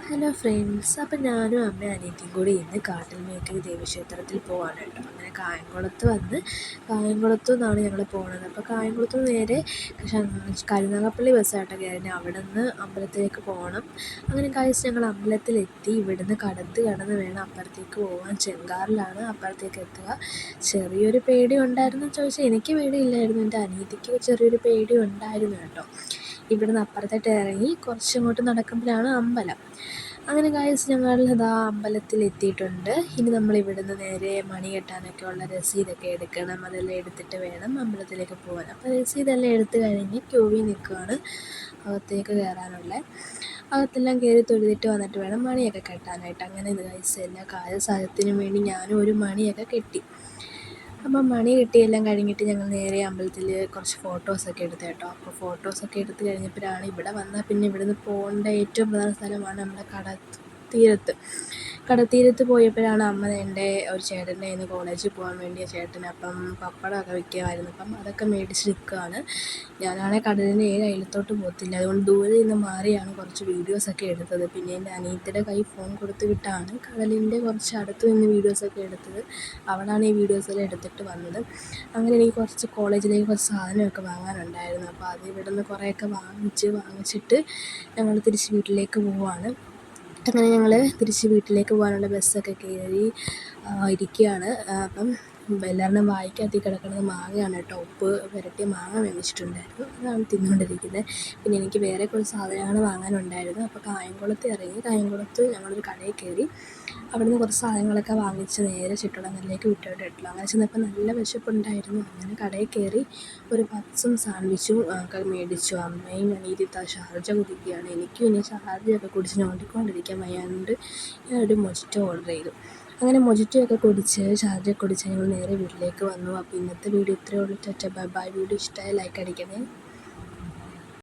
Hello friends, അപ്പം ഞാനും അമ്മയും അനിയത്തിയും കൂടി ഇന്ന് കാട്ടിൽമേക്കൽ ദേവീക്ഷേത്രത്തിൽ പോവാണ് കേട്ടോ. അങ്ങനെ കായംകുളത്തു നിന്നാണ് ഞങ്ങൾ പോകുന്നത്. അപ്പോൾ കായംകുളത്ത് നേരെ കരുനാഗപ്പള്ളി ബസ്സായിട്ടോ കയറി അവിടെ നിന്ന് അമ്പലത്തിലേക്ക് പോകണം. അങ്ങനെ ഞങ്ങൾ അമ്പലത്തിലെത്തി. ഇവിടുന്ന് കടന്ന് വേണം അപ്പുറത്തേക്ക് പോകാൻ. ചെങ്കാറിലാണ് അപ്പുറത്തേക്ക് എത്തുക. ചെറിയൊരു പേടി ഉണ്ടായിരുന്നു ചോദിച്ചാൽ എനിക്ക് പേടിയില്ലായിരുന്നു, എൻ്റെ അനിയത്തിക്ക് ചെറിയൊരു പേടി ഉണ്ടായിരുന്നു കേട്ടോ. ഇവിടുന്ന് അപ്പുറത്തോട്ട് ഇറങ്ങി കുറച്ചങ്ങോട്ട് നടക്കുമ്പോഴാണ് അമ്പലം. അങ്ങനെ ഞങ്ങൾ അമ്പലത്തിൽ എത്തിയിട്ടുണ്ട്. ഇനി നമ്മൾ ഇവിടുന്ന് നേരെ മണി കെട്ടാനൊക്കെ ഉള്ള രസീതൊക്കെ എടുക്കണം. അതെല്ലാം എടുത്തിട്ട് വേണം അമ്പലത്തിലേക്ക് പോകാൻ. അപ്പോൾ രസീതെല്ലാം എടുത്ത് കഴിഞ്ഞ് ക്യൂവിൽ നിൽക്കുകയാണ് അകത്തേക്ക് കയറാനുള്ള. അകത്തെല്ലാം കയറി തൊഴുതിട്ട് വന്നിട്ട് വേണം മണിയൊക്കെ കെട്ടാനായിട്ട്. അങ്ങനെ എല്ലാ കാര്യസാധ്യത്തിനും വേണ്ടി ഞാനും ഒരു മണിയൊക്കെ കെട്ടി. അപ്പം മണി കെട്ടിയെല്ലാം കഴിഞ്ഞിട്ട് ഞങ്ങൾ നേരെ അമ്പലത്തിൽ കുറച്ച് ഫോട്ടോസൊക്കെ എടുത്തു കേട്ടോ. അപ്പോൾ ഫോട്ടോസൊക്കെ എടുത്ത് കഴിഞ്ഞപ്പോഴാണ് ഇവിടെ വന്നാൽ പിന്നെ ഇവിടുന്ന് പോകേണ്ട ഏറ്റവും പ്രധാന സ്ഥലമാണ് നമ്മുടെ കടത്തീരത്ത് പോയപ്പോഴാണ് അമ്മ എൻ്റെ ഒരു ചേട്ടൻ്റെ ഇന്ന് കോളേജിൽ പോകാൻ വേണ്ടിയ ചേട്ടന് അപ്പം പപ്പടമൊക്കെ വിൽക്കുമായിരുന്നു. അപ്പം അതൊക്കെ മേടിച്ച് നിൽക്കുകയാണ്. ഞാനാണെങ്കിൽ കടലിൻ്റെ അയലത്തോട്ട് പോകത്തില്ല, അതുകൊണ്ട് ദൂരെ നിന്ന് മാറിയാണ് കുറച്ച് വീഡിയോസൊക്കെ എടുത്തത്. പിന്നെ എൻ്റെ അനിയത്തിയുടെ കൈ ഫോൺ കൊടുത്ത് വിട്ടാണ് കടലിൻ്റെ കുറച്ച് അടുത്ത് നിന്ന് വീഡിയോസൊക്കെ എടുത്തത്. അവളാണ് ഈ വീഡിയോസെല്ലാം എടുത്തിട്ട് വന്നത്. അങ്ങനെ എനിക്ക് കുറച്ച് കോളേജിലേക്ക് കുറച്ച് സാധനമൊക്കെ വാങ്ങാനുണ്ടായിരുന്നു. അപ്പോൾ അത് ഇവിടുന്ന് കുറേയൊക്കെ വാങ്ങിച്ചിട്ട് ഞങ്ങൾ തിരിച്ച് വീട്ടിലേക്ക് പോവുകയാണ്. അങ്ങനെ ഞങ്ങൾ തിരിച്ച് വീട്ടിലേക്ക് പോകാനുള്ള ബസ്സൊക്കെ കയറി ഇരിക്കുകയാണ്. അപ്പം എല്ലാവരുടെയും വായിക്കകത്ത് കിടക്കുന്നത് മാങ്ങയാണ് കേട്ടോ. ഉപ്പ് പുരട്ടിയ മാങ്ങ മേടിച്ചിട്ടുണ്ടായിരുന്നു, അതാണ് തിന്നുകൊണ്ടിരിക്കുന്നത്. പിന്നെ എനിക്ക് വേറെ കുറച്ച് സാധനങ്ങൾ വാങ്ങാനുണ്ടായിരുന്നു. അപ്പോൾ കായംകുളത്ത് ഇറങ്ങി ഞങ്ങളൊരു കടയിൽ കയറി അവിടുന്ന് കുറച്ച് സാധനങ്ങളൊക്കെ വാങ്ങിച്ച് നേരെ ചുറ്റുളങ്ങലിലേക്ക് വിട്ടിട്ടില്ല. അങ്ങനെ ചെന്നപ്പോൾ നല്ല വിശപ്പുണ്ടായിരുന്നു. അങ്ങനെ കടയിൽ കയറി ഒരു പപ്സും സാൻഡ്വിച്ചും ഒക്കെ മേടിച്ചു. അമ്മയും അനിയത്തി ഷാർജ കുടിക്കുകയാണ്. എനിക്കും ഇനി ഷാർജയൊക്കെ കുടിച്ച് നോക്കിക്കൊണ്ടിരിക്കാൻ വയ്യാണ്ട് ഞാനൊരു മൊജിറ്റോ ഓർഡർ ചെയ്തു. അങ്ങനെ മൊജിറ്റോയൊക്കെ കുടിച്ച് ഷാർജ കുടിച്ച് ഞങ്ങൾ നേരെ വീട്ടിലേക്ക് വന്നു. അപ്പോൾ ഇന്നത്തെ വീഡിയോ ഇത്രയേ ഉള്ളൂ. ബൈ. വീഡിയോ ഇഷ്ടമായ ലൈക്ക് അടിക്കണേ.